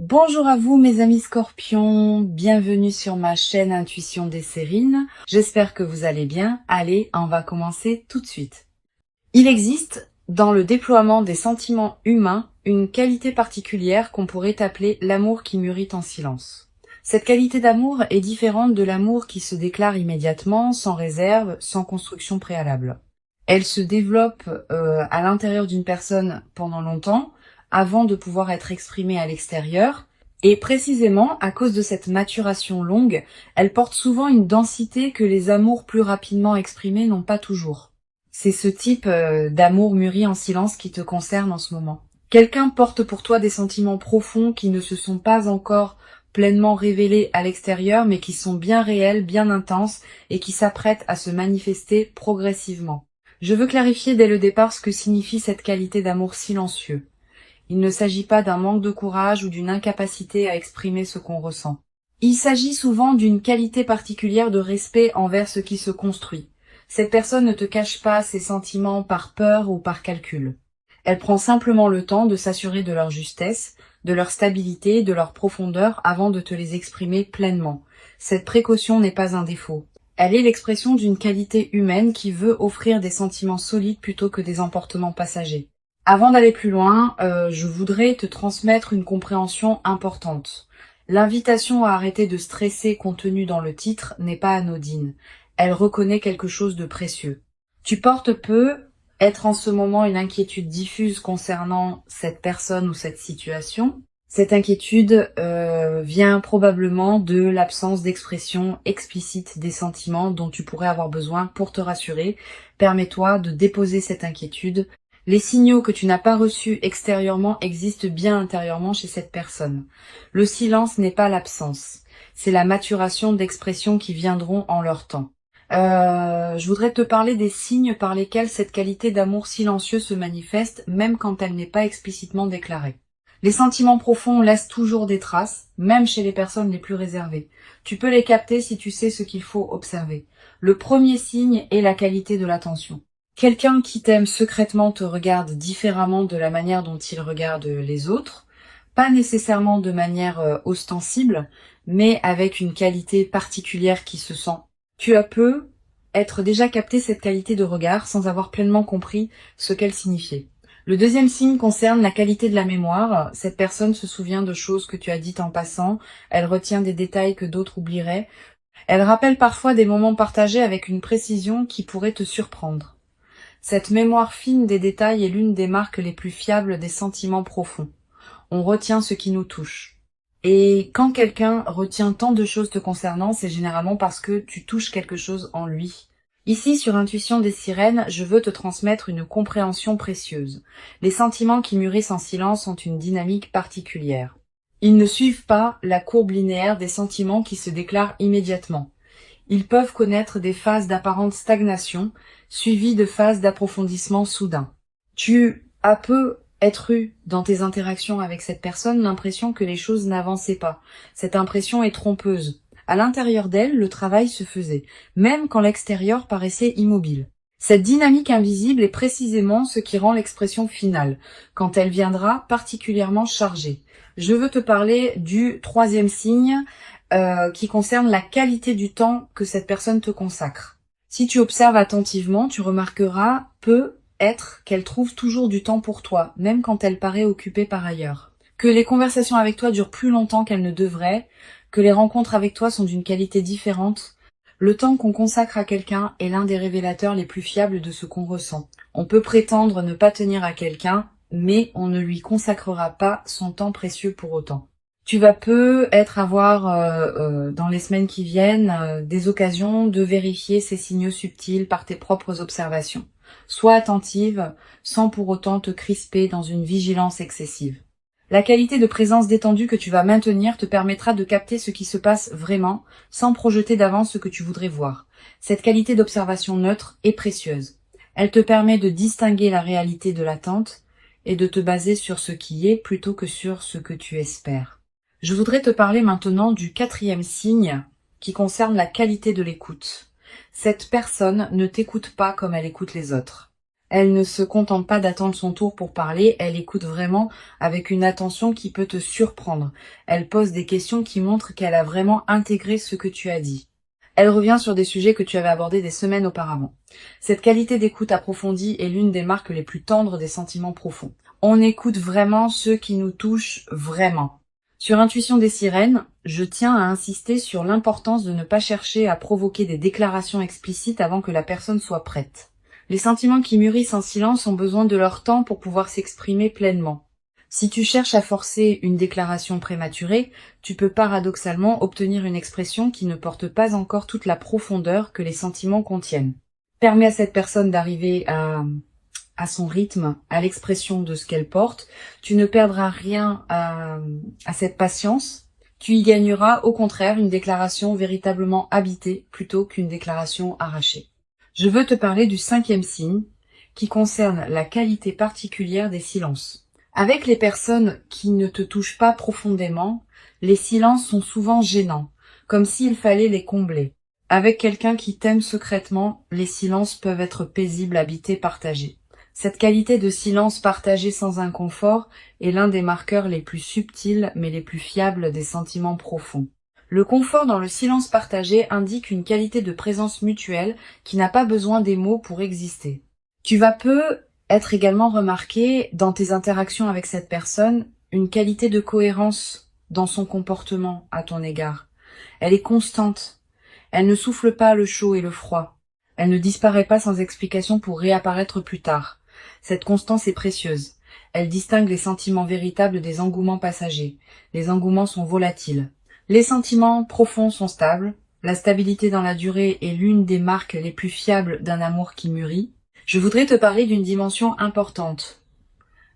Bonjour à vous mes amis scorpions, bienvenue sur ma chaîne Intuition des Sérines. J'espère que vous allez bien. Allez, on va commencer tout de suite. Il existe, dans le déploiement des sentiments humains, une qualité particulière qu'on pourrait appeler l'amour qui mûrit en silence. Cette qualité d'amour est différente de l'amour qui se déclare immédiatement, sans réserve, sans construction préalable. Elle se développe à l'intérieur d'une personne pendant longtemps, avant de pouvoir être exprimée à l'extérieur. Et précisément, à cause de cette maturation longue, elle porte souvent une densité que les amours plus rapidement exprimés n'ont pas toujours. C'est ce type d'amour mûri en silence qui te concerne en ce moment. Quelqu'un porte pour toi des sentiments profonds qui ne se sont pas encore pleinement révélés à l'extérieur, mais qui sont bien réels, bien intenses, et qui s'apprêtent à se manifester progressivement. Je veux clarifier dès le départ ce que signifie cette qualité d'amour silencieux. Il ne s'agit pas d'un manque de courage ou d'une incapacité à exprimer ce qu'on ressent. Il s'agit souvent d'une qualité particulière de respect envers ce qui se construit. Cette personne ne te cache pas ses sentiments par peur ou par calcul. Elle prend simplement le temps de s'assurer de leur justesse, de leur stabilité, de leur profondeur avant de te les exprimer pleinement. Cette précaution n'est pas un défaut. Elle est l'expression d'une qualité humaine qui veut offrir des sentiments solides plutôt que des emportements passagers. Avant d'aller plus loin, je voudrais te transmettre une compréhension importante. L'invitation à arrêter de stresser contenue dans le titre n'est pas anodine. Elle reconnaît quelque chose de précieux. Tu portes peu être en ce moment une inquiétude diffuse concernant cette personne ou cette situation. Cette inquiétude vient probablement de l'absence d'expression explicite des sentiments dont tu pourrais avoir besoin pour te rassurer. Permets-toi de déposer cette inquiétude. Les signaux que tu n'as pas reçus extérieurement existent bien intérieurement chez cette personne. Le silence n'est pas l'absence, c'est la maturation d'expressions qui viendront en leur temps. Je voudrais te parler des signes par lesquels cette qualité d'amour silencieux se manifeste, même quand elle n'est pas explicitement déclarée. Les sentiments profonds laissent toujours des traces, même chez les personnes les plus réservées. Tu peux les capter si tu sais ce qu'il faut observer. Le premier signe est la qualité de l'attention. Quelqu'un qui t'aime secrètement te regarde différemment de la manière dont il regarde les autres, pas nécessairement de manière ostensible, mais avec une qualité particulière qui se sent. Tu as peu être déjà capté cette qualité de regard sans avoir pleinement compris ce qu'elle signifiait. Le deuxième signe concerne la qualité de la mémoire. Cette personne se souvient de choses que tu as dites en passant, elle retient des détails que d'autres oublieraient. Elle rappelle parfois des moments partagés avec une précision qui pourrait te surprendre. Cette mémoire fine des détails est l'une des marques les plus fiables des sentiments profonds. On retient ce qui nous touche. Et quand quelqu'un retient tant de choses te concernant, c'est généralement parce que tu touches quelque chose en lui. Ici, sur Intuition des Sirènes, je veux te transmettre une compréhension précieuse. Les sentiments qui mûrissent en silence ont une dynamique particulière. Ils ne suivent pas la courbe linéaire des sentiments qui se déclarent immédiatement. Ils peuvent connaître des phases d'apparente stagnation, suivies de phases d'approfondissement soudain. Tu as peu être eu dans tes interactions avec cette personne l'impression que les choses n'avançaient pas. Cette impression est trompeuse. À l'intérieur d'elle, le travail se faisait, même quand l'extérieur paraissait immobile. Cette dynamique invisible est précisément ce qui rend l'expression finale, quand elle viendra particulièrement chargée. Je veux te parler du troisième signe, qui concerne la qualité du temps que cette personne te consacre. Si tu observes attentivement, tu remarqueras peu être qu'elle trouve toujours du temps pour toi, même quand elle paraît occupée par ailleurs. Que les conversations avec toi durent plus longtemps qu'elles ne devraient, que les rencontres avec toi sont d'une qualité différente. Le temps qu'on consacre à quelqu'un est l'un des révélateurs les plus fiables de ce qu'on ressent. On peut prétendre ne pas tenir à quelqu'un, mais on ne lui consacrera pas son temps précieux pour autant. Tu vas peu être avoir dans les semaines qui viennent des occasions de vérifier ces signaux subtils par tes propres observations. Sois attentive sans pour autant te crisper dans une vigilance excessive. La qualité de présence détendue que tu vas maintenir te permettra de capter ce qui se passe vraiment sans projeter d'avance ce que tu voudrais voir. Cette qualité d'observation neutre est précieuse. Elle te permet de distinguer la réalité de l'attente et de te baser sur ce qui est plutôt que sur ce que tu espères. Je voudrais te parler maintenant du quatrième signe qui concerne la qualité de l'écoute. Cette personne ne t'écoute pas comme elle écoute les autres. Elle ne se contente pas d'attendre son tour pour parler, elle écoute vraiment avec une attention qui peut te surprendre. Elle pose des questions qui montrent qu'elle a vraiment intégré ce que tu as dit. Elle revient sur des sujets que tu avais abordés des semaines auparavant. Cette qualité d'écoute approfondie est l'une des marques les plus tendres des sentiments profonds. On écoute vraiment ceux qui nous touchent vraiment. Sur Intuition des sirènes, je tiens à insister sur l'importance de ne pas chercher à provoquer des déclarations explicites avant que la personne soit prête. Les sentiments qui mûrissent en silence ont besoin de leur temps pour pouvoir s'exprimer pleinement. Si tu cherches à forcer une déclaration prématurée, tu peux paradoxalement obtenir une expression qui ne porte pas encore toute la profondeur que les sentiments contiennent. Permets à cette personne d'arriver à son rythme, à l'expression de ce qu'elle porte. Tu ne perdras rien à cette patience. Tu y gagneras au contraire une déclaration véritablement habitée plutôt qu'une déclaration arrachée. Je veux te parler du 5e signe qui concerne la qualité particulière des silences. Avec les personnes qui ne te touchent pas profondément, les silences sont souvent gênants, comme s'il fallait les combler. Avec quelqu'un qui t'aime secrètement, les silences peuvent être paisibles, habités, partagés. Cette qualité de silence partagé sans inconfort est l'un des marqueurs les plus subtils mais les plus fiables des sentiments profonds. Le confort dans le silence partagé indique une qualité de présence mutuelle qui n'a pas besoin des mots pour exister. Tu vas peu être également remarqué dans tes interactions avec cette personne une qualité de cohérence dans son comportement à ton égard. Elle est constante. Elle ne souffle pas le chaud et le froid. Elle ne disparaît pas sans explication pour réapparaître plus tard. Cette constance est précieuse. Elle distingue les sentiments véritables des engouements passagers. Les engouements sont volatiles. Les sentiments profonds sont stables. La stabilité dans la durée est l'une des marques les plus fiables d'un amour qui mûrit. Je voudrais te parler d'une dimension importante.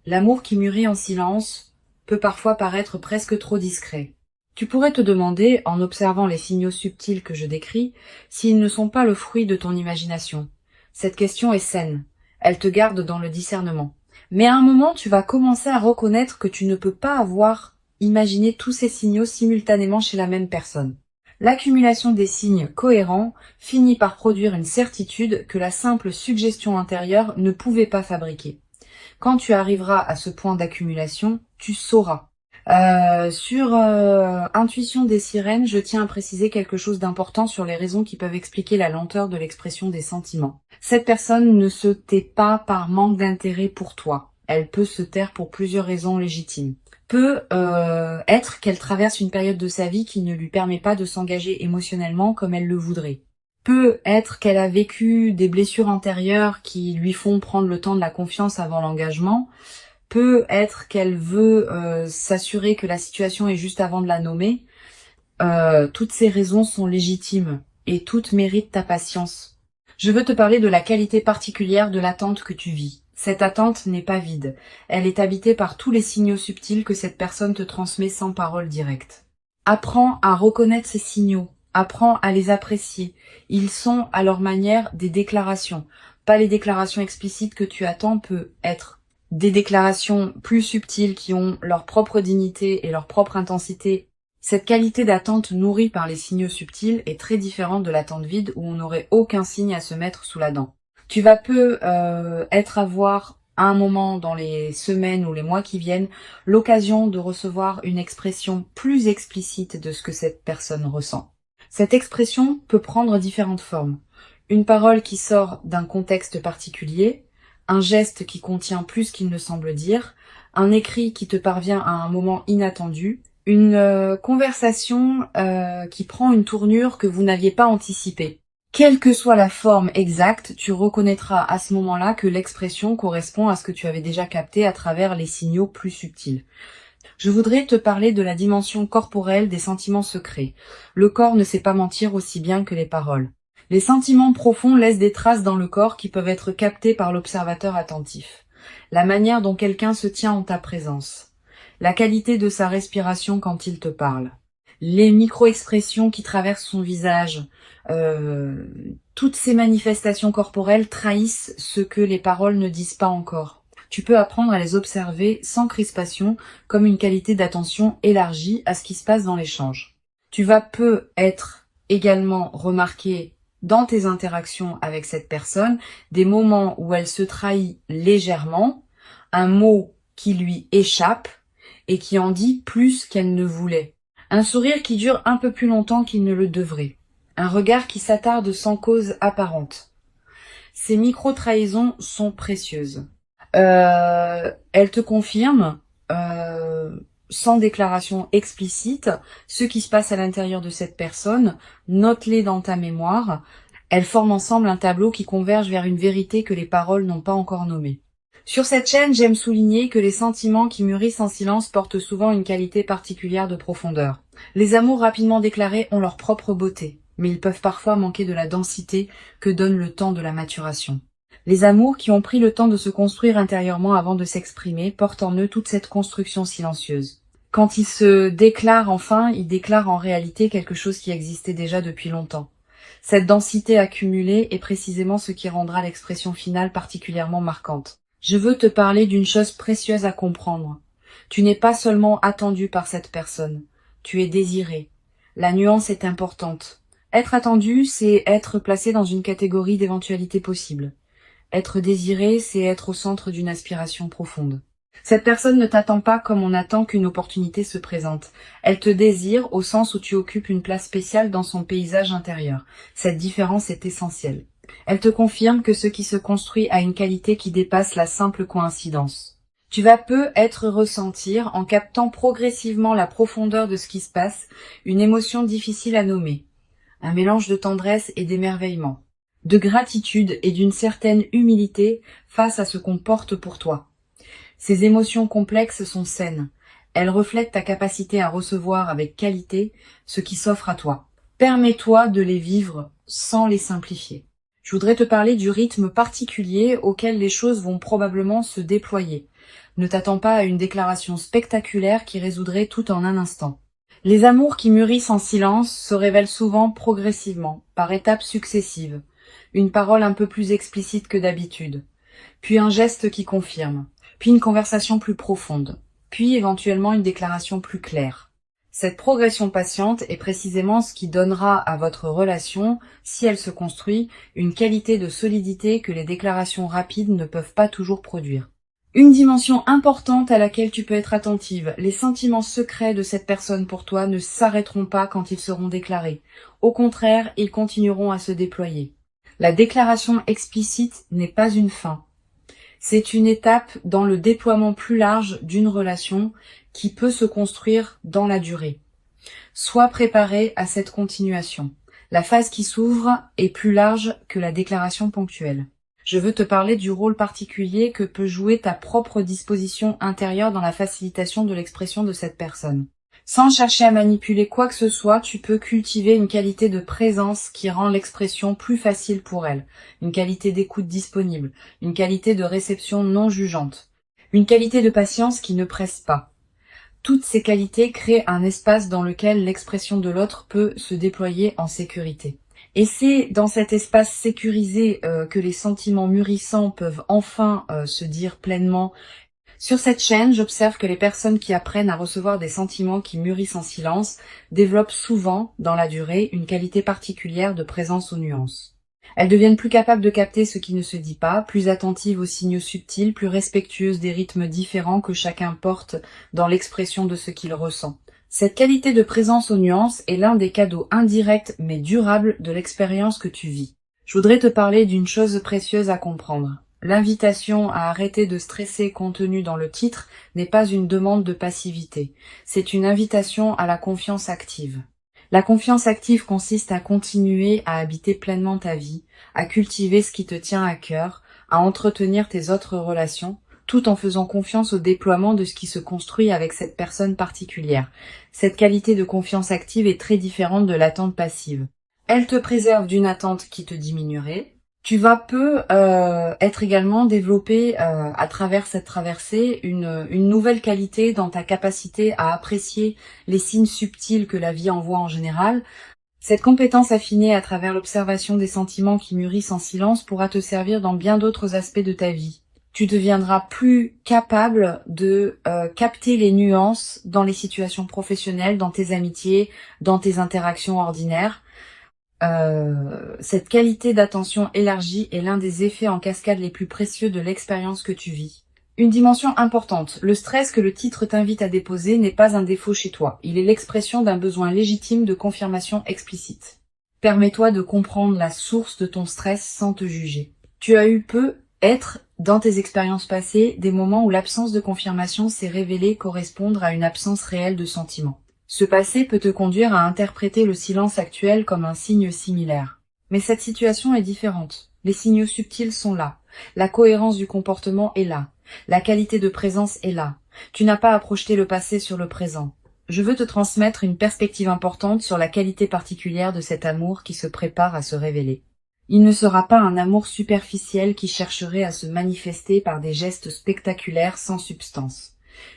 L'amour qui mûrit en silence peut parfois paraître presque trop discret. Tu pourrais te demander, en observant les signaux subtils que je décris, s'ils ne sont pas le fruit de ton imagination. Cette question est saine. Elle te garde dans le discernement. Mais à un moment, tu vas commencer à reconnaître que tu ne peux pas avoir imaginé tous ces signaux simultanément chez la même personne. L'accumulation des signes cohérents finit par produire une certitude que la simple suggestion intérieure ne pouvait pas fabriquer. Quand tu arriveras à ce point d'accumulation, tu sauras. Sur Intuition des sirènes, je tiens à préciser quelque chose d'important sur les raisons qui peuvent expliquer la lenteur de l'expression des sentiments. Cette personne ne se tait pas par manque d'intérêt pour toi. Elle peut se taire pour plusieurs raisons légitimes. Peut être qu'elle traverse une période de sa vie qui ne lui permet pas de s'engager émotionnellement comme elle le voudrait. Peut être qu'elle a vécu des blessures antérieures qui lui font prendre le temps de la confiance avant l'engagement. Peut être qu'elle veut s'assurer que la situation est juste avant de la nommer. Toutes ces raisons sont légitimes et toutes méritent ta patience. Je veux te parler de la qualité particulière de l'attente que tu vis. Cette attente n'est pas vide. Elle est habitée par tous les signaux subtils que cette personne te transmet sans parole directe. Apprends à reconnaître ces signaux. Apprends à les apprécier. Ils sont à leur manière des déclarations. Pas les déclarations explicites que tu attends, peut être des déclarations plus subtiles qui ont leur propre dignité et leur propre intensité. Cette qualité d'attente nourrie par les signaux subtils est très différente de l'attente vide où on n'aurait aucun signe à se mettre sous la dent. Tu vas peu avoir à un moment dans les semaines ou les mois qui viennent l'occasion de recevoir une expression plus explicite de ce que cette personne ressent. Cette expression peut prendre différentes formes. Une parole qui sort d'un contexte particulier, un geste qui contient plus qu'il ne semble dire, un écrit qui te parvient à un moment inattendu, une conversation qui prend une tournure que vous n'aviez pas anticipée. Quelle que soit la forme exacte, tu reconnaîtras à ce moment-là que l'expression correspond à ce que tu avais déjà capté à travers les signaux plus subtils. Je voudrais te parler de la dimension corporelle des sentiments secrets. Le corps ne sait pas mentir aussi bien que les paroles. Les sentiments profonds laissent des traces dans le corps qui peuvent être captées par l'observateur attentif. La manière dont quelqu'un se tient en ta présence. La qualité de sa respiration quand il te parle. Les micro-expressions qui traversent son visage, toutes ces manifestations corporelles trahissent ce que les paroles ne disent pas encore. Tu peux apprendre à les observer sans crispation, comme une qualité d'attention élargie à ce qui se passe dans l'échange. Tu vas peu être également remarqué dans tes interactions avec cette personne, des moments où elle se trahit légèrement, un mot qui lui échappe et qui en dit plus qu'elle ne voulait. Un sourire qui dure un peu plus longtemps qu'il ne le devrait. Un regard qui s'attarde sans cause apparente. Ces micro-trahisons sont précieuses. Elles te confirment, sans déclaration explicite, ce qui se passe à l'intérieur de cette personne. Note-les dans ta mémoire. Elles forment ensemble un tableau qui converge vers une vérité que les paroles n'ont pas encore nommée. Sur cette chaîne, j'aime souligner que les sentiments qui mûrissent en silence portent souvent une qualité particulière de profondeur. Les amours rapidement déclarés ont leur propre beauté, mais ils peuvent parfois manquer de la densité que donne le temps de la maturation. Les amours qui ont pris le temps de se construire intérieurement avant de s'exprimer portent en eux toute cette construction silencieuse. Quand ils se déclarent enfin, ils déclarent en réalité quelque chose qui existait déjà depuis longtemps. Cette densité accumulée est précisément ce qui rendra l'expression finale particulièrement marquante. Je veux te parler d'une chose précieuse à comprendre. Tu n'es pas seulement attendu par cette personne, tu es désiré. La nuance est importante. Être attendu, c'est être placé dans une catégorie d'éventualités possibles. Être désiré, c'est être au centre d'une aspiration profonde. Cette personne ne t'attend pas comme on attend qu'une opportunité se présente. Elle te désire au sens où tu occupes une place spéciale dans son paysage intérieur. Cette différence est essentielle. Elle te confirme que ce qui se construit a une qualité qui dépasse la simple coïncidence. Tu vas peu être ressentir, en captant progressivement la profondeur de ce qui se passe, une émotion difficile à nommer. Un mélange de tendresse et d'émerveillement, de gratitude et d'une certaine humilité face à ce qu'on porte pour toi. Ces émotions complexes sont saines. Elles reflètent ta capacité à recevoir avec qualité ce qui s'offre à toi. Permets-toi de les vivre sans les simplifier. Je voudrais te parler du rythme particulier auquel les choses vont probablement se déployer. Ne t'attends pas à une déclaration spectaculaire qui résoudrait tout en un instant. Les amours qui mûrissent en silence se révèlent souvent progressivement, par étapes successives. Une parole un peu plus explicite que d'habitude, puis un geste qui confirme, puis une conversation plus profonde, puis éventuellement une déclaration plus claire. Cette progression patiente est précisément ce qui donnera à votre relation, si elle se construit, une qualité de solidité que les déclarations rapides ne peuvent pas toujours produire. Une dimension importante à laquelle tu peux être attentive, les sentiments secrets de cette personne pour toi ne s'arrêteront pas quand ils seront déclarés. Au contraire, ils continueront à se déployer. La déclaration explicite n'est pas une fin. C'est une étape dans le déploiement plus large d'une relation qui peut se construire dans la durée. Sois préparé à cette continuation. La phase qui s'ouvre est plus large que la déclaration ponctuelle. Je veux te parler du rôle particulier que peut jouer ta propre disposition intérieure dans la facilitation de l'expression de cette personne. Sans chercher à manipuler quoi que ce soit, tu peux cultiver une qualité de présence qui rend l'expression plus facile pour elle, une qualité d'écoute disponible, une qualité de réception non jugeante, une qualité de patience qui ne presse pas. Toutes ces qualités créent un espace dans lequel l'expression de l'autre peut se déployer en sécurité. Et c'est dans cet espace sécurisé que les sentiments mûrissants peuvent enfin se dire pleinement. Sur cette chaîne, j'observe que les personnes qui apprennent à recevoir des sentiments qui mûrissent en silence développent souvent, dans la durée, une qualité particulière de présence aux nuances. Elles deviennent plus capables de capter ce qui ne se dit pas, plus attentives aux signaux subtils, plus respectueuses des rythmes différents que chacun porte dans l'expression de ce qu'il ressent. Cette qualité de présence aux nuances est l'un des cadeaux indirects mais durables de l'expérience que tu vis. Je voudrais te parler d'une chose précieuse à comprendre. L'invitation à arrêter de stresser contenue dans le titre n'est pas une demande de passivité, c'est une invitation à la confiance active. La confiance active consiste à continuer à habiter pleinement ta vie, à cultiver ce qui te tient à cœur, à entretenir tes autres relations, tout en faisant confiance au déploiement de ce qui se construit avec cette personne particulière. Cette qualité de confiance active est très différente de l'attente passive. Elle te préserve d'une attente qui te diminuerait. Tu vas peu être également développé à travers cette traversée une nouvelle qualité dans ta capacité à apprécier les signes subtils que la vie envoie en général. Cette compétence affinée à travers l'observation des sentiments qui mûrissent en silence pourra te servir dans bien d'autres aspects de ta vie. Tu deviendras plus capable de capter les nuances dans les situations professionnelles, dans tes amitiés, dans tes interactions ordinaires. Cette qualité d'attention élargie est l'un des effets en cascade les plus précieux de l'expérience que tu vis. Une dimension importante, le stress que le titre t'invite à déposer n'est pas un défaut chez toi, il est l'expression d'un besoin légitime de confirmation explicite. Permets-toi de comprendre la source de ton stress sans te juger. Tu as eu peut-être, dans tes expériences passées, des moments où l'absence de confirmation s'est révélée correspondre à une absence réelle de sentiment. Ce passé peut te conduire à interpréter le silence actuel comme un signe similaire. Mais cette situation est différente. Les signaux subtils sont là. La cohérence du comportement est là. La qualité de présence est là. Tu n'as pas à projeter le passé sur le présent. Je veux te transmettre une perspective importante sur la qualité particulière de cet amour qui se prépare à se révéler. Il ne sera pas un amour superficiel qui chercherait à se manifester par des gestes spectaculaires sans substance.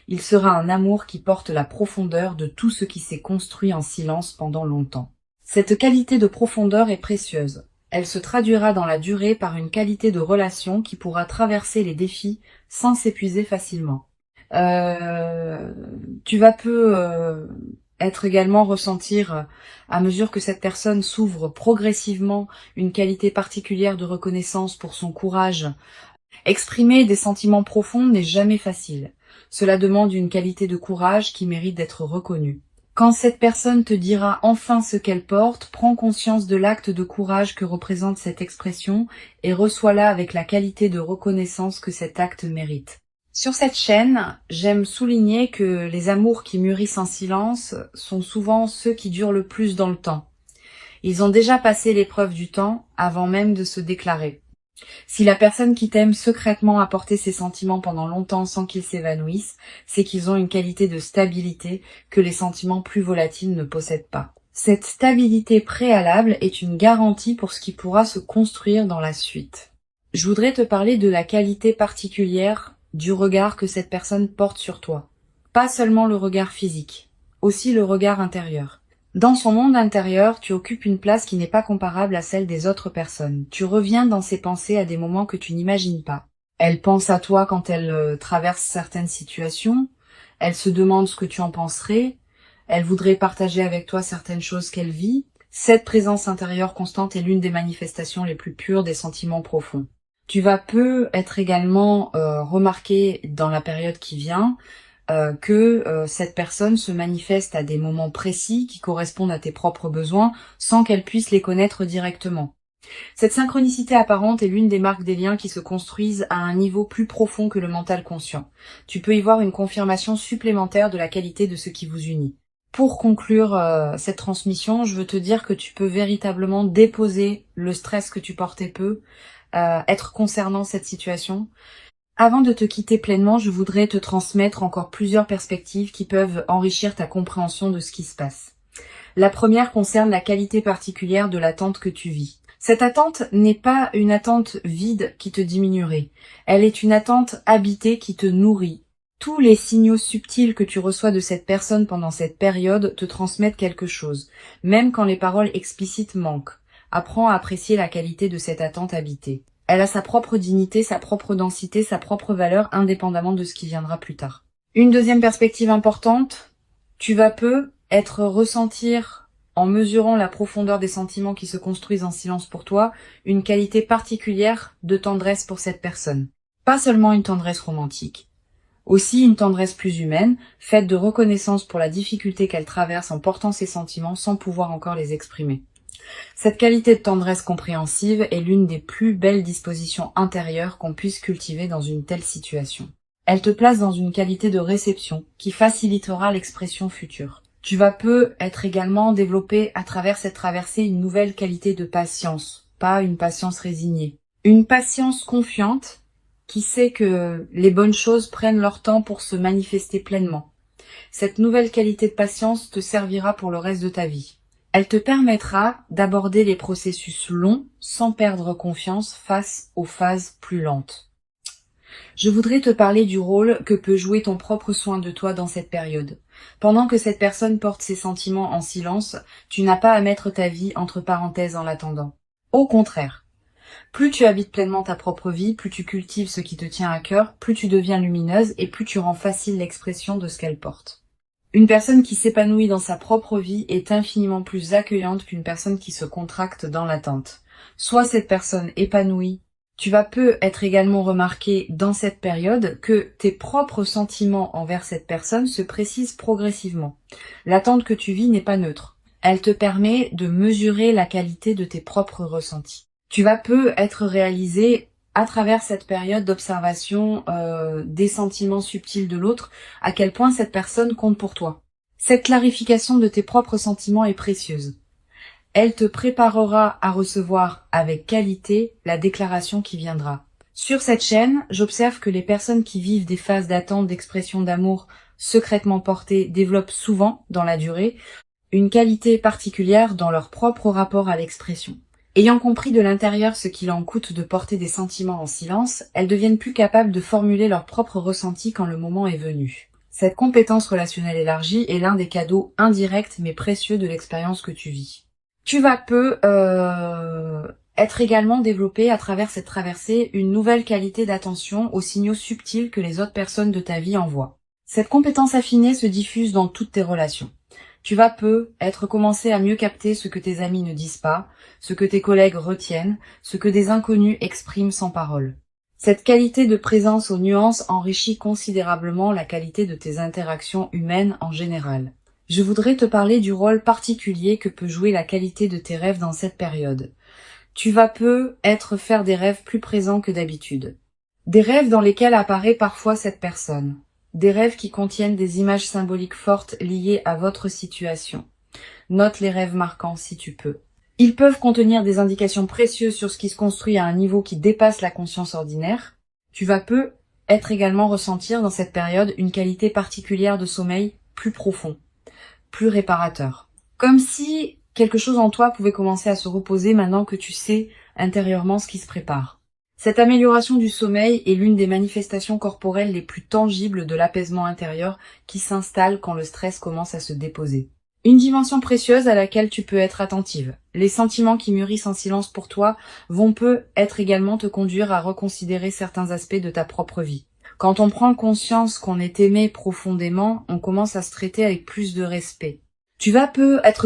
Il sera un amour qui porte la profondeur de tout ce qui s'est construit en silence pendant longtemps. Cette qualité de profondeur est précieuse. Elle se traduira dans la durée par une qualité de relation qui pourra traverser les défis sans s'épuiser facilement. Tu vas être également ressentir, à mesure que cette personne s'ouvre progressivement, une qualité particulière de reconnaissance pour son courage. Exprimer des sentiments profonds n'est jamais facile. Cela demande une qualité de courage qui mérite d'être reconnue. Quand cette personne te dira enfin ce qu'elle porte, prends conscience de l'acte de courage que représente cette expression et reçois-la avec la qualité de reconnaissance que cet acte mérite. Sur cette chaîne, j'aime souligner que les amours qui mûrissent en silence sont souvent ceux qui durent le plus dans le temps. Ils ont déjà passé l'épreuve du temps avant même de se déclarer. Si la personne qui t'aime secrètement a porté ses sentiments pendant longtemps sans qu'ils s'évanouissent, c'est qu'ils ont une qualité de stabilité que les sentiments plus volatiles ne possèdent pas. Cette stabilité préalable est une garantie pour ce qui pourra se construire dans la suite. Je voudrais te parler de la qualité particulière du regard que cette personne porte sur toi. Pas seulement le regard physique, aussi le regard intérieur. Dans son monde intérieur, tu occupes une place qui n'est pas comparable à celle des autres personnes. Tu reviens dans ses pensées à des moments que tu n'imagines pas. Elle pense à toi quand elle traverse certaines situations. Elle se demande ce que tu en penserais. Elle voudrait partager avec toi certaines choses qu'elle vit. Cette présence intérieure constante est l'une des manifestations les plus pures des sentiments profonds. Tu vas être également remarqué dans la période qui vient que cette personne se manifeste à des moments précis qui correspondent à tes propres besoins sans qu'elle puisse les connaître directement. Cette synchronicité apparente est l'une des marques des liens qui se construisent à un niveau plus profond que le mental conscient. Tu peux y voir une confirmation supplémentaire de la qualité de ce qui vous unit. Pour conclure cette transmission, je veux te dire que tu peux véritablement déposer le stress que tu portais être concernant cette situation. Avant de te quitter pleinement, je voudrais te transmettre encore plusieurs perspectives qui peuvent enrichir ta compréhension de ce qui se passe. La première concerne la qualité particulière de l'attente que tu vis. Cette attente n'est pas une attente vide qui te diminuerait. Elle est une attente habitée qui te nourrit. Tous les signaux subtils que tu reçois de cette personne pendant cette période te transmettent quelque chose, même quand les paroles explicites manquent. Apprends à apprécier la qualité de cette attente habitée. Elle a sa propre dignité, sa propre densité, sa propre valeur, indépendamment de ce qui viendra plus tard. Une deuxième perspective importante, tu vas ressentir, en mesurant la profondeur des sentiments qui se construisent en silence pour toi, une qualité particulière de tendresse pour cette personne. Pas seulement une tendresse romantique. Aussi une tendresse plus humaine, faite de reconnaissance pour la difficulté qu'elle traverse en portant ses sentiments sans pouvoir encore les exprimer. Cette qualité de tendresse compréhensive est l'une des plus belles dispositions intérieures qu'on puisse cultiver dans une telle situation. Elle te place dans une qualité de réception qui facilitera l'expression future. Tu vas être également développé à travers cette traversée une nouvelle qualité de patience, pas une patience résignée. Une patience confiante qui sait que les bonnes choses prennent leur temps pour se manifester pleinement. Cette nouvelle qualité de patience te servira pour le reste de ta vie. Elle te permettra d'aborder les processus longs sans perdre confiance face aux phases plus lentes. Je voudrais te parler du rôle que peut jouer ton propre soin de toi dans cette période. Pendant que cette personne porte ses sentiments en silence, tu n'as pas à mettre ta vie entre parenthèses en l'attendant. Au contraire, plus tu habites pleinement ta propre vie, plus tu cultives ce qui te tient à cœur, plus tu deviens lumineuse et plus tu rends facile l'expression de ce qu'elle porte. Une personne qui s'épanouit dans sa propre vie est infiniment plus accueillante qu'une personne qui se contracte dans l'attente. Soit cette personne épanouie, tu vas peu être également remarqué dans cette période que tes propres sentiments envers cette personne se précisent progressivement. L'attente que tu vis n'est pas neutre. Elle te permet de mesurer la qualité de tes propres ressentis. Tu vas peu être réalisé à travers cette période d'observation des sentiments subtils de l'autre, à quel point cette personne compte pour toi. Cette clarification de tes propres sentiments est précieuse. Elle te préparera à recevoir avec qualité la déclaration qui viendra. Sur cette chaîne, j'observe que les personnes qui vivent des phases d'attente d'expression d'amour secrètement portées développent souvent, dans la durée, une qualité particulière dans leur propre rapport à l'expression. Ayant compris de l'intérieur ce qu'il en coûte de porter des sentiments en silence, elles deviennent plus capables de formuler leurs propres ressentis quand le moment est venu. Cette compétence relationnelle élargie est l'un des cadeaux indirects mais précieux de l'expérience que tu vis. Tu vas peu être également développé à travers cette traversée une nouvelle qualité d'attention aux signaux subtils que les autres personnes de ta vie envoient. Cette compétence affinée se diffuse dans toutes tes relations. Tu vas peu être commencé à mieux capter ce que tes amis ne disent pas, ce que tes collègues retiennent, ce que des inconnus expriment sans parole. Cette qualité de présence aux nuances enrichit considérablement la qualité de tes interactions humaines en général. Je voudrais te parler du rôle particulier que peut jouer la qualité de tes rêves dans cette période. Tu vas peu faire des rêves plus présents que d'habitude. Des rêves dans lesquels apparaît parfois cette personne. Des rêves qui contiennent des images symboliques fortes liées à votre situation. Note les rêves marquants si tu peux. Ils peuvent contenir des indications précieuses sur ce qui se construit à un niveau qui dépasse la conscience ordinaire. Tu vas peu également ressentir dans cette période une qualité particulière de sommeil plus profond, plus réparateur. Comme si quelque chose en toi pouvait commencer à se reposer maintenant que tu sais intérieurement ce qui se prépare. Cette amélioration du sommeil est l'une des manifestations corporelles les plus tangibles de l'apaisement intérieur qui s'installe quand le stress commence à se déposer. Une dimension précieuse à laquelle tu peux être attentive. Les sentiments qui mûrissent en silence pour toi vont également te conduire à reconsidérer certains aspects de ta propre vie. Quand on prend conscience qu'on est aimé profondément, on commence à se traiter avec plus de respect. Tu vas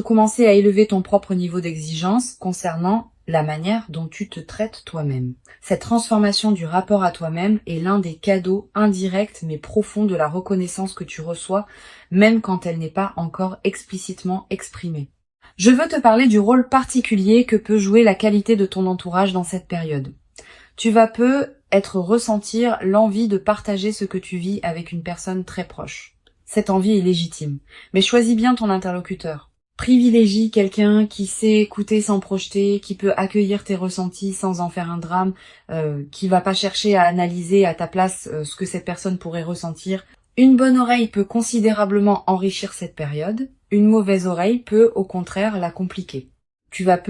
commencer à élever ton propre niveau d'exigence concernant la manière dont tu te traites toi-même. Cette transformation du rapport à toi-même est l'un des cadeaux indirects mais profonds de la reconnaissance que tu reçois, même quand elle n'est pas encore explicitement exprimée. Je veux te parler du rôle particulier que peut jouer la qualité de ton entourage dans cette période. Tu vas ressentir l'envie de partager ce que tu vis avec une personne très proche. Cette envie est légitime, mais choisis bien ton interlocuteur. Privilégie quelqu'un qui sait écouter sans projeter, qui peut accueillir tes ressentis sans en faire un drame, qui va pas chercher à analyser à ta place ce que cette personne pourrait ressentir. Une bonne oreille peut considérablement enrichir cette période, une mauvaise oreille peut au contraire la compliquer. Tu vas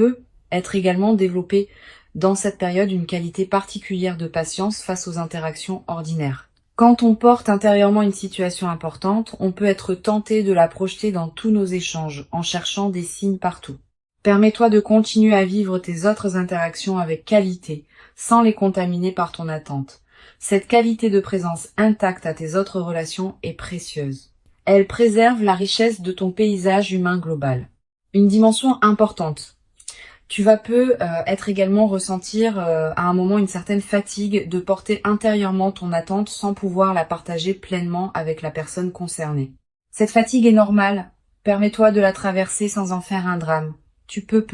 être également développé dans cette période une qualité particulière de patience face aux interactions ordinaires. Quand on porte intérieurement une situation importante, on peut être tenté de la projeter dans tous nos échanges, en cherchant des signes partout. Permets-toi de continuer à vivre tes autres interactions avec qualité, sans les contaminer par ton attente. Cette qualité de présence intacte à tes autres relations est précieuse. Elle préserve la richesse de ton paysage humain global. Une dimension importante. Tu vas également ressentir à un moment une certaine fatigue de porter intérieurement ton attente sans pouvoir la partager pleinement avec la personne concernée. Cette fatigue est normale. Permets-toi de la traverser sans en faire un drame. Tu peux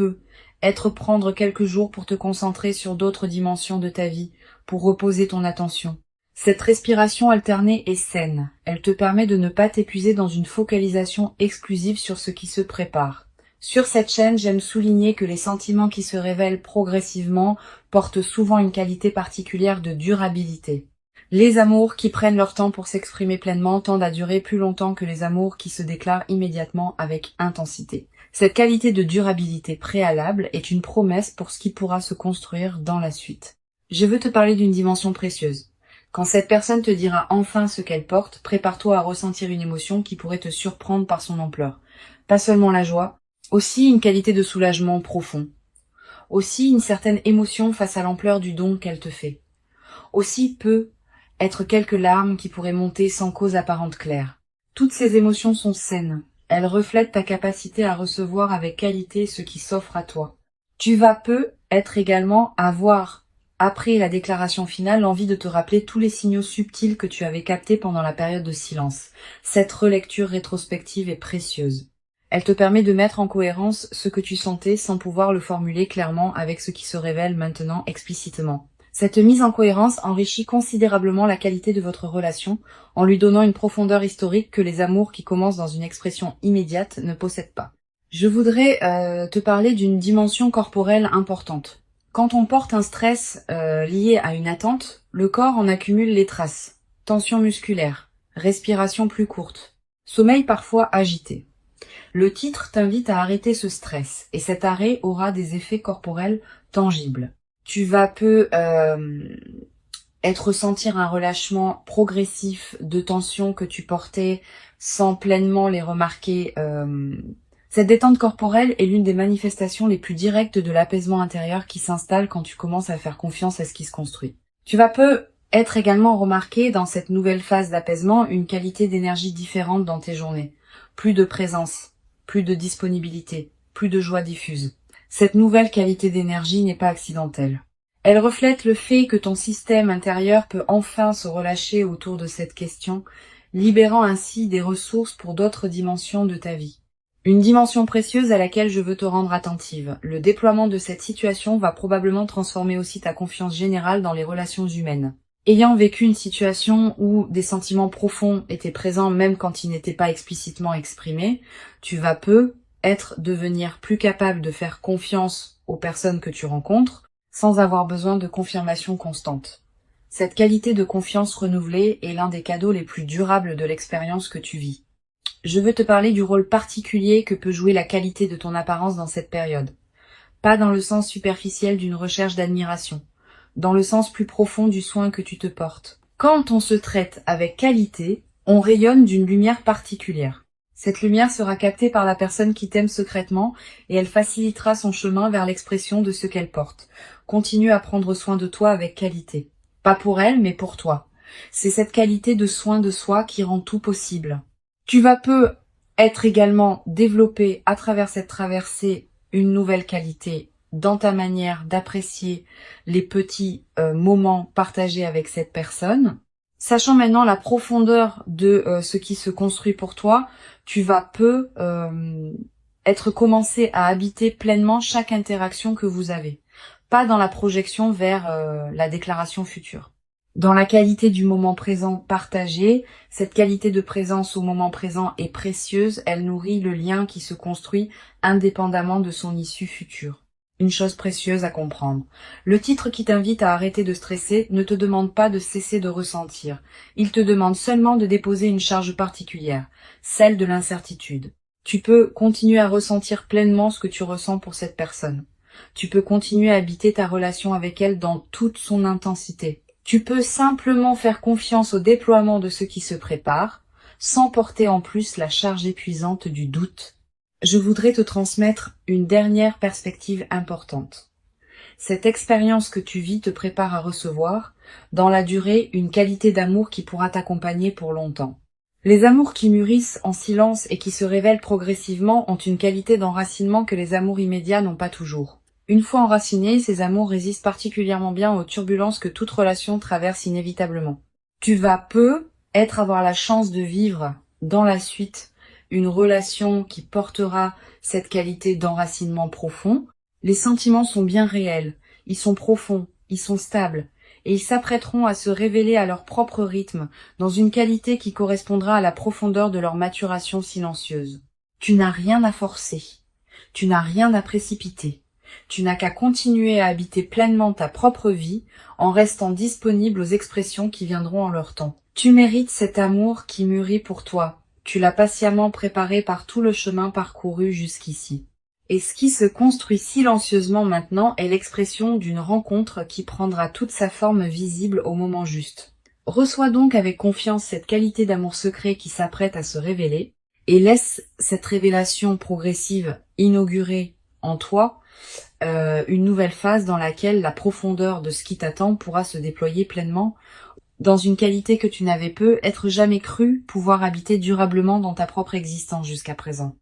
prendre quelques jours pour te concentrer sur d'autres dimensions de ta vie, pour reposer ton attention. Cette respiration alternée est saine. Elle te permet de ne pas t'épuiser dans une focalisation exclusive sur ce qui se prépare. Sur cette chaîne, j'aime souligner que les sentiments qui se révèlent progressivement portent souvent une qualité particulière de durabilité. Les amours qui prennent leur temps pour s'exprimer pleinement tendent à durer plus longtemps que les amours qui se déclarent immédiatement avec intensité. Cette qualité de durabilité préalable est une promesse pour ce qui pourra se construire dans la suite. Je veux te parler d'une dimension précieuse. Quand cette personne te dira enfin ce qu'elle porte, prépare-toi à ressentir une émotion qui pourrait te surprendre par son ampleur. Pas seulement la joie, aussi une qualité de soulagement profond. Aussi une certaine émotion face à l'ampleur du don qu'elle te fait. Aussi quelques larmes qui pourraient monter sans cause apparente claire. Toutes ces émotions sont saines. Elles reflètent ta capacité à recevoir avec qualité ce qui s'offre à toi. Tu vas peu être également avoir, après la déclaration finale, l'envie de te rappeler tous les signaux subtils que tu avais captés pendant la période de silence. Cette relecture rétrospective est précieuse. Elle te permet de mettre en cohérence ce que tu sentais sans pouvoir le formuler clairement avec ce qui se révèle maintenant explicitement. Cette mise en cohérence enrichit considérablement la qualité de votre relation en lui donnant une profondeur historique que les amours qui commencent dans une expression immédiate ne possèdent pas. Je voudrais te parler d'une dimension corporelle importante. Quand on porte un stress lié à une attente, le corps en accumule les traces. Tension musculaire, respiration plus courte, sommeil parfois agité. Le titre t'invite à arrêter ce stress et cet arrêt aura des effets corporels tangibles. Tu vas ressentir un relâchement progressif de tensions que tu portais sans pleinement les remarquer. Cette détente corporelle est l'une des manifestations les plus directes de l'apaisement intérieur qui s'installe quand tu commences à faire confiance à ce qui se construit. Tu vas être également remarqué dans cette nouvelle phase d'apaisement une qualité d'énergie différente dans tes journées. Plus de présence, plus de disponibilité, plus de joie diffuse. Cette nouvelle qualité d'énergie n'est pas accidentelle. Elle reflète le fait que ton système intérieur peut enfin se relâcher autour de cette question, libérant ainsi des ressources pour d'autres dimensions de ta vie. Une dimension précieuse à laquelle je veux te rendre attentive. Le déploiement de cette situation va probablement transformer aussi ta confiance générale dans les relations humaines. Ayant vécu une situation où des sentiments profonds étaient présents même quand ils n'étaient pas explicitement exprimés, tu vas devenir plus capable de faire confiance aux personnes que tu rencontres sans avoir besoin de confirmation constante. Cette qualité de confiance renouvelée est l'un des cadeaux les plus durables de l'expérience que tu vis. Je veux te parler du rôle particulier que peut jouer la qualité de ton apparence dans cette période. Pas dans le sens superficiel d'une recherche d'admiration, dans le sens plus profond du soin que tu te portes. Quand on se traite avec qualité, on rayonne d'une lumière particulière. Cette lumière sera captée par la personne qui t'aime secrètement et elle facilitera son chemin vers l'expression de ce qu'elle porte. Continue à prendre soin de toi avec qualité. Pas pour elle, mais pour toi. C'est cette qualité de soin de soi qui rend tout possible. Tu vas être également développé à travers cette traversée une nouvelle qualité dans ta manière d'apprécier les petits moments partagés avec cette personne. Sachant maintenant la profondeur de ce qui se construit pour toi, tu vas commencé à habiter pleinement chaque interaction que vous avez. Pas dans la projection vers la déclaration future. Dans la qualité du moment présent partagé, cette qualité de présence au moment présent est précieuse, elle nourrit le lien qui se construit indépendamment de son issue future. Une chose précieuse à comprendre. Le titre qui t'invite à arrêter de stresser ne te demande pas de cesser de ressentir. Il te demande seulement de déposer une charge particulière, celle de l'incertitude. Tu peux continuer à ressentir pleinement ce que tu ressens pour cette personne. Tu peux continuer à habiter ta relation avec elle dans toute son intensité. Tu peux simplement faire confiance au déploiement de ce qui se prépare, sans porter en plus la charge épuisante du doute. Je voudrais te transmettre une dernière perspective importante. Cette expérience que tu vis te prépare à recevoir, dans la durée, une qualité d'amour qui pourra t'accompagner pour longtemps. Les amours qui mûrissent en silence et qui se révèlent progressivement ont une qualité d'enracinement que les amours immédiats n'ont pas toujours. Une fois enracinés, ces amours résistent particulièrement bien aux turbulences que toute relation traverse inévitablement. Tu vas avoir la chance de vivre dans la suite une relation qui portera cette qualité d'enracinement profond. Les sentiments sont bien réels, ils sont profonds, ils sont stables, et ils s'apprêteront à se révéler à leur propre rythme, dans une qualité qui correspondra à la profondeur de leur maturation silencieuse. Tu n'as rien à forcer, tu n'as rien à précipiter. Tu n'as qu'à continuer à habiter pleinement ta propre vie en restant disponible aux expressions qui viendront en leur temps. Tu mérites cet amour qui mûrit pour toi. Tu l'as patiemment préparé par tout le chemin parcouru jusqu'ici. Et ce qui se construit silencieusement maintenant est l'expression d'une rencontre qui prendra toute sa forme visible au moment juste. Reçois donc avec confiance cette qualité d'amour secret qui s'apprête à se révéler et laisse cette révélation progressive inaugurer en toi une nouvelle phase dans laquelle la profondeur de ce qui t'attend pourra se déployer pleinement dans une qualité que tu n'avais peut-être jamais cru pouvoir habiter durablement dans ta propre existence jusqu'à présent.